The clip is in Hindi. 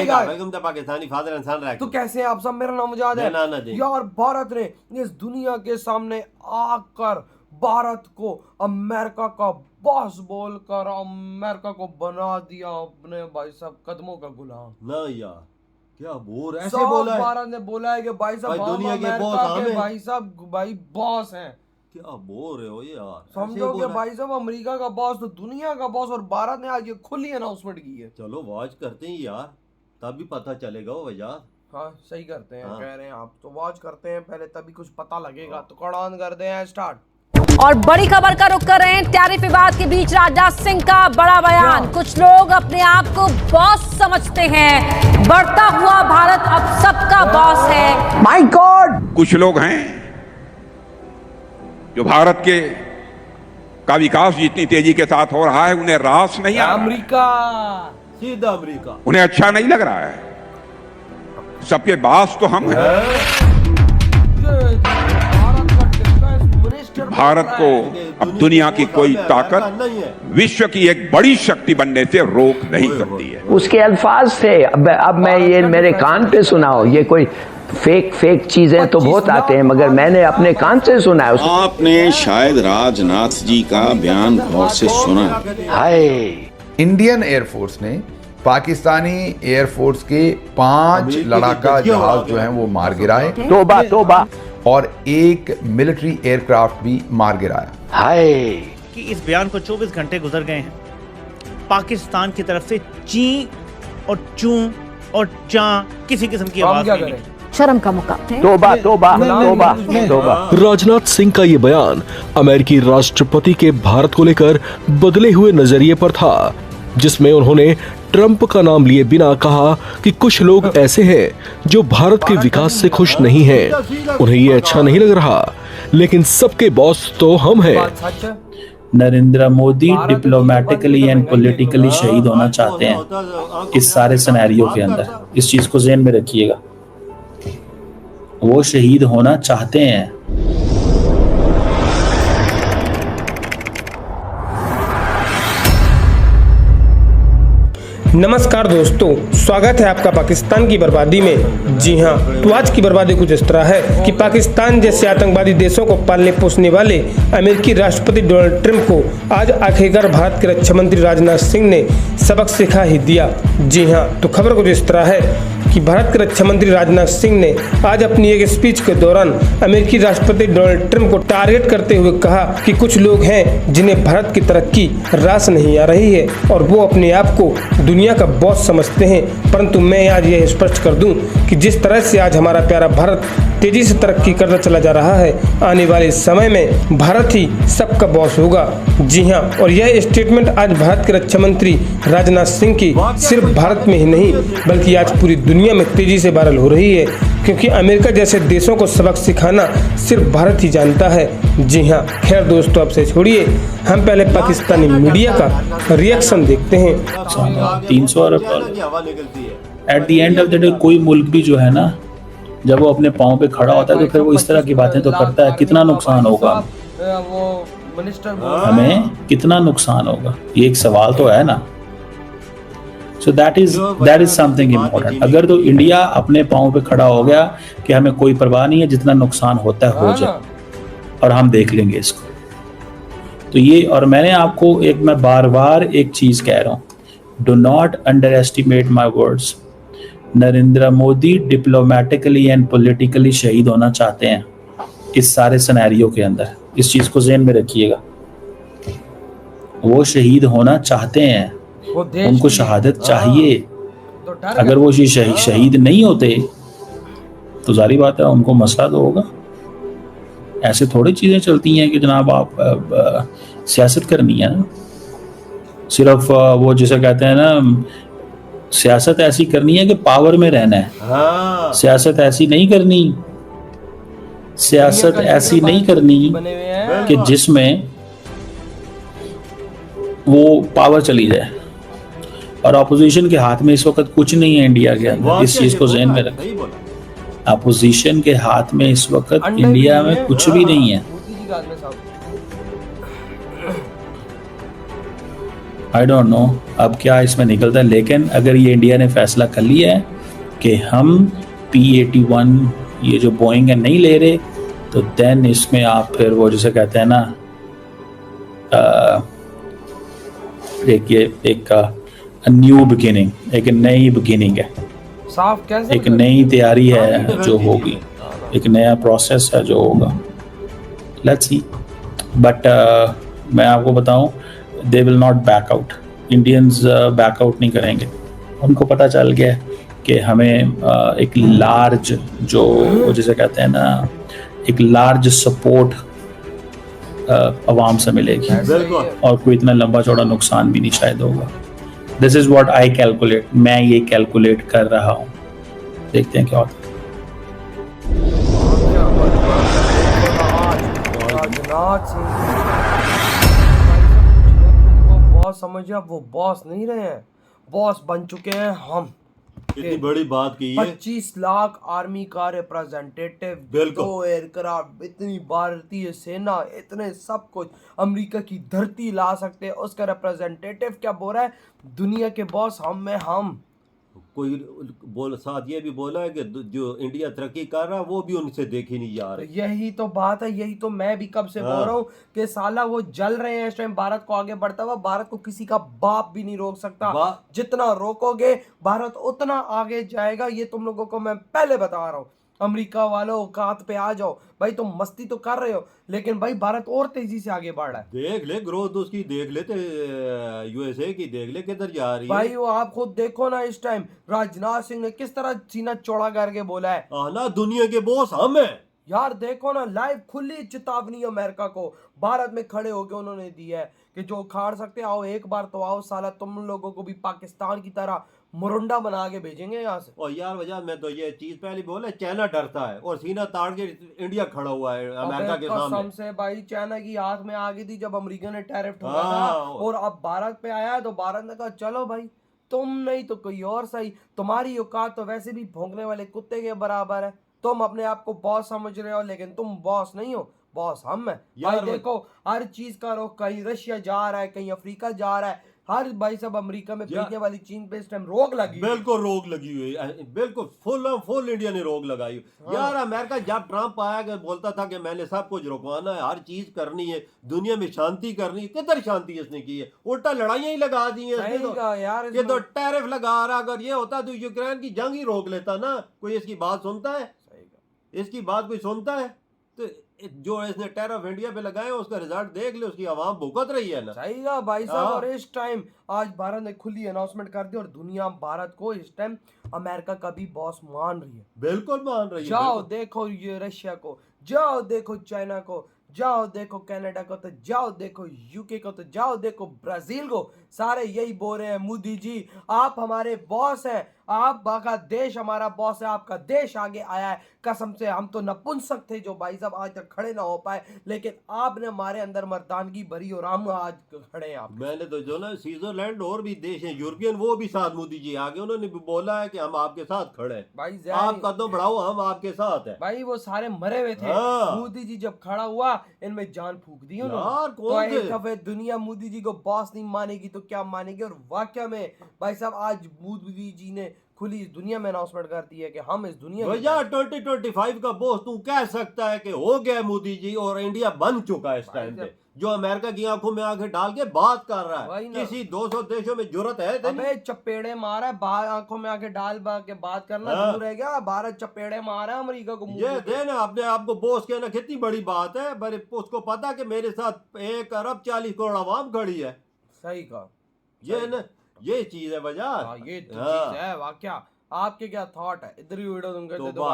पाकिस्तानी फादर इंसान रह तो कैसे हैं आप सब? मेरा नाम मुजाहिद है यार। भारत ने इस दुनिया के सामने आकर भारत को अमेरिका का बॉस बोलकर अमेरिका को बना दिया अपने भाई साहब कदमों का गुलाम। ना यार क्या बोल ऐसे बोला है? भारत ने बोला है कि भाई साहब दुनिया के अमेरिका के भाई साहब भाई बॉस हैं। क्या बोल रहे हो यार? समझो कि भाई साहब अमेरिका का बॉस तो दुनिया का बॉस, और भारत ने आज ये खुली अनाउंसमेंट की है। चलो वॉच करते हैं यार, तभी पता चलेगा वो वजह। हाँ सही करते हैं। कह रहे हैं आप तो वॉच करते हैं पहले, तभी कुछ पता लगेगा। तो कड़ान करते हैं स्टार्ट। और बड़ी खबर का रुख कर रहे हैं। टैरिफ विवाद के बीच राजनाथ सिंह का बड़ा बयान। कुछ लोग अपने आप को बॉस समझते हैं। बढ़ता हुआ भारत अब सबका बॉस है। My God! कुछ लोग हैं जो भारत के का विकास जितनी तेजी के साथ हो रहा है उन्हें रास नहीं आ रहा है। अमेरिका, सीधा अमेरिका उन्हें अच्छा नहीं लग रहा है। सबके बॉस तो हम हैं। भारत को अब दुनिया की कोई ताकत विश्व की एक बड़ी शक्ति बनने से रोक नहीं सकती है। उसके अल्फाज थे। अब मैं ये मेरे कान पे सुना हो, ये कोई फेक चीजें तो बहुत आते हैं, मगर मैंने अपने कान से सुना है। आपने शायद राजनाथ जी का बयान गौर से सुना। हाय, इंडियन एयरफोर्स ने पाकिस्तानी एयरफोर्स के 5 लड़ाका जहाज जो हैं वो मार गिराए। तोबा तोबा। और एक मिलिट्री एयरक्राफ्ट भी मार गिराया। हाय, कि इस बयान को 24 घंटे गुजर गए हैं, पाकिस्तान की तरफ से ची और चू और चा किसी किस्म की आवाज नहीं निकली। शर्म का मौका। तोबा तोबा तोबा तोबा। राजनाथ सिंह का ये बयान अमेरिकी राष्ट्रपति के भारत को लेकर बदले हुए नजरिए पर था, जिसमें उन्होंने ट्रंप का नाम लिए बिना कहा कि कुछ लोग ऐसे हैं जो भारत के विकास से खुश नहीं हैं, उन्हें ये अच्छा नहीं लग रहा, लेकिन सबके बॉस तो हम हैं। Narendra Modi diplomatically and politically शहीद होना चाहते हैं इस सारे सिनेरियो के अंदर। इस चीज को ज़हन में रखिएगा, वो शहीद होना चाहते हैं। नमस्कार दोस्तों, स्वागत है आपका पाकिस्तान की बर्बादी में। जी हाँ, तो आज की बर्बादी कुछ इस तरह है कि पाकिस्तान जैसे आतंकवादी देशों को पालने पोसने वाले अमेरिकी राष्ट्रपति डोनाल्ड ट्रंप को आज आखिरकार भारत के रक्षा मंत्री राजनाथ सिंह ने सबक सिखा ही दिया। जी हाँ, तो खबर कुछ इस तरह है कि भारत के रक्षा मंत्री राजनाथ सिंह ने आज अपनी एक स्पीच के दौरान अमेरिकी राष्ट्रपति डोनाल्ड ट्रंप को टारगेट करते हुए कहा कि कुछ लोग हैं जिन्हें भारत की तरक्की रास नहीं आ रही है और वो अपने आप को दुनिया का बॉस समझते हैं। परंतु मैं आज यह स्पष्ट कर दूं कि जिस तरह से आज हमारा प्यारा भारत तेजी से तरक्की करता चला जा रहा है, आने वाले समय में भारत ही सबका बॉस होगा। जी हाँ, और यह स्टेटमेंट आज भारत के रक्षा मंत्री राजनाथ सिंह की सिर्फ भारत में ही नहीं बल्कि आज पूरी दुनिया में तेजी से वायरल हो रही है, क्योंकि अमेरिका जैसे देशों को सबक सिखाना सिर्फ भारत ही जानता है। जी हाँ, खैर दोस्तों, अब से छोड़िए, हम पहले पाकिस्तानी मीडिया का रिएक्शन देखते हैं। 300 अरब at the end of the day कोई मुल्क भी जो है ना, जब वो अपने पाँव पे खड़ा होता है तो फिर वो इस तरह की बातें तो करता है। कितना नुकसान होगा हमें, कितना नुकसान होगा, ये एक सवाल तो है ना। So that is something important. अगर तो इंडिया अपने पाँव पे खड़ा हो गया कि हमें कोई परवाह नहीं है, जितना नुकसान होता है हो जाए और हम देख लेंगे इसको। तो ये, और मैंने आपको मैं बार बार एक चीज कह रहा हूँ, do not under estimate my words. Narendra Modi diplomatically and politically शहीद होना चाहते हैं इस सारे सिनेरियो के अंदर। इस चीज को ज़हन में रखिएगा, वो शहीद होना चाहते हैं, उनको शहादत चाहिए। अगर वो शहीद नहीं होते तो जारी बात है उनको मसला तो होगा। ऐसे थोड़ी चीजें चलती हैं कि जनाब आप सियासत करनी है ना, सिर्फ वो जिसे कहते हैं ना, सियासत ऐसी करनी है कि पावर में रहना है। हाँ। सियासत ऐसी नहीं करनी, सियासत ऐसी नहीं करनी कि जिसमें वो पावर चली जाए। और अपोजिशन के हाथ में इस वक्त कुछ नहीं है इंडिया के अंदर, इस चीज को ज़हन में रखें। अपोजिशन के हाथ में इस वक्त इंडिया में कुछ भी नहीं है। आई डोंट नो अब क्या इसमें निकलता है, लेकिन अगर ये इंडिया ने फैसला कर लिया है कि हम P-81 ये जो बोइंग है नहीं ले रहे, तो देन इसमें आप फिर वो जिसे कहते हैं ना एक न्यू बिगिनिंग, एक नई बिगिनिंग है, साफ कैसे एक नई तैयारी है जो होगी, एक नया प्रोसेस है जो होगा। लेट्स सी, बट मैं आपको बताऊं, they will not back out. Indians back out नहीं करेंगे। उनको पता चल गया कि हमें एक लार्ज जो जिसे कहते हैं ना एक लार्ज सपोर्ट अवाम से मिलेगी और कोई इतना लंबा चौड़ा नुकसान भी नहीं शायद होगा। This is what I calculate, मैं ये कैलकुलेट कर रहा हूँ, देखते हैं क्या होता है। राजनाथ सिंह वो बॉस समझिए, वो बॉस नहीं रहे हैं, बॉस बन चुके हैं हम। कितनी बड़ी बात की है। 25 लाख आर्मी का रिप्रेजेंटेटिव, 2 एयरक्राफ्ट, इतनी भारतीय सेना, इतने सब कुछ अमेरिका की धरती ला सकते हैं। उसका रिप्रेजेंटेटिव क्या बोल रहा है, दुनिया के बॉस हम में हम। कोई साथ ये भी बोला है कि जो इंडिया तरक्की कर रहा है वो भी उनसे देखी नहीं जा रही। यही तो बात है, यही तो मैं भी कब से बोल रहा हूँ कि साला वो जल रहे हैं इस टाइम भारत को आगे बढ़ता हुआ। भारत को किसी का बाप भी नहीं रोक सकता। जितना रोकोगे भारत उतना आगे जाएगा, ये तुम लोगों को मैं पहले बता रहा हूँ। अमेरिका वालों औकात पे आ जाओ भाई, तुम मस्ती तो कर रहे हो लेकिन भाई भारत और तेजी से आगे बढ़ रहा है। देख ले ग्रोथ उसकी, देख ले यूएसए की, देख ले किधर जा रही है भाई। वो आप खुद देखो ना, इस टाइम राजनाथ सिंह ने किस तरह सीना चौड़ा करके बोला है, ना दुनिया के बॉस हम हैं। यार देखो ना, लाइव खुली चेतावनी अमेरिका को भारत में खड़े होके उन्होंने दी है कि जो उखाड़ सकते आओ, एक बार तो आओ, साला तुम लोगों को भी पाकिस्तान की तरह मुरुंडा बना के भेजेंगे यहाँ से। और यार वजह मैं तो ये चीज पहले बोले, चाइना डरता है और सीना ताड़ के इंडिया खड़ा हुआ है अमेरिका के सामने। से भाई चाइना की हाथ में आ गई थी जब अमेरिका ने टैरिफ ठोका था, और अब भारत पे आया है तो भारत ने कहा चलो भाई तुम नहीं तो कोई और सही, तुम्हारी औकात तो वैसे भी भौंकने वाले कुत्ते के बराबर है। तुम अपने आप को बॉस समझ रहे हो लेकिन तुम बॉस नहीं हो, बॉस हम है। भाई देखो हर चीज का रुख, कहीं रशिया जा रहा है, कहीं अफ्रीका जा रहा है, हर भाई सब अमेरिका में भेजने वाली चीन पे इस टाइम रोक लगी, बिल्कुल रोक लगी हुई है, बिल्कुल फुल इंडिया ने रोक लगाई। यार अमेरिका जब ट्रंप आया बोलता था कि मैंने सब कुछ रुकवाना है, हर चीज करनी है, दुनिया में शांति करनी है, किधर शांति इसने की है, उल्टा लड़ाइयां ही लगा दी है यार। ये तो टैरिफ लगा रहा, अगर ये होता तो यूक्रेन की जंग ही रोक लेता ना। कोई इसकी बात सुनता है? इसकी बात कोई सुनता है? तो जो इसने टैरिफ इंडिया पे लगाए उसका रिजल्ट देख ले, उसकी आवाम भुगत रही है ना। सही कहा भाई साहब। और इस टाइम आज भारत ने खुली अनाउंसमेंट कर दी और दुनिया भारत को इस टाइम अमेरिका का भी बॉस मान रही है, बिल्कुल मान रही है। जाओ देखो ये रशिया को, जाओ देखो चाइना को, जाओ देखो कनाडा को, तो जाओ देखो यूके को, तो जाओ देखो ब्राजील को, सारे यही बोल रहे हैं मोदी जी आप हमारे बॉस हैं, आप का देश हमारा बॉस है, आपका देश आगे आया है। कसम से हम तो नपुंसक थे जो भाई साहब आज तक खड़े ना हो पाए, लेकिन आपने हमारे अंदर मर्दानगी भरी और हम आज खड़े हैं। आप मैंने तो जो ना स्विट्जरलैंड और भी देश हैं यूरोपियन, वो भी साथ मोदी जी आगे, उन्होंने भी बोला है कि हम आपके साथ खड़े हैं भाई, आप कदम बढ़ाओ हम आपके साथ हैं। भाई वो सारे मरे हुए थे, मोदी जी जब खड़ा हुआ इनमें जान फूंक दी उन्होंने। तो एक दफे दुनिया मोदी जी को बॉस नहीं मानेगी तो क्या मानेगी। और वाकया में भाई साहब आज मोदी जी ने खुली दुनिया में अनाउंसमेंट करती है कि हम इस दुनिया में 2025 का बॉस तू कह सकता है कि हो गया मोदी जी और इंडिया बन चुका है इस टाइम पे, जो अमेरिका की आंखों में आंखें डाल के बात कर रहा है। किसी 200 देशों में जरूरत है? अबे चपेड़े मारा है, बाहर आंखों में आंखें डाल के बात करना दूर रह गया, भारत चपेड़े मारा है अमेरिका को। ये देना अपने आप को बॉस कहना कितनी बड़ी बात है, पर उसको पता कि मेरे साथ 1 अरब 40 करोड़ आवाम खड़ी है। सही कहा, ये ना ये चीज है वजह, ये चीज है वाकया। आपके क्या थॉट है? इधर ही वीडियो तुम कहते तो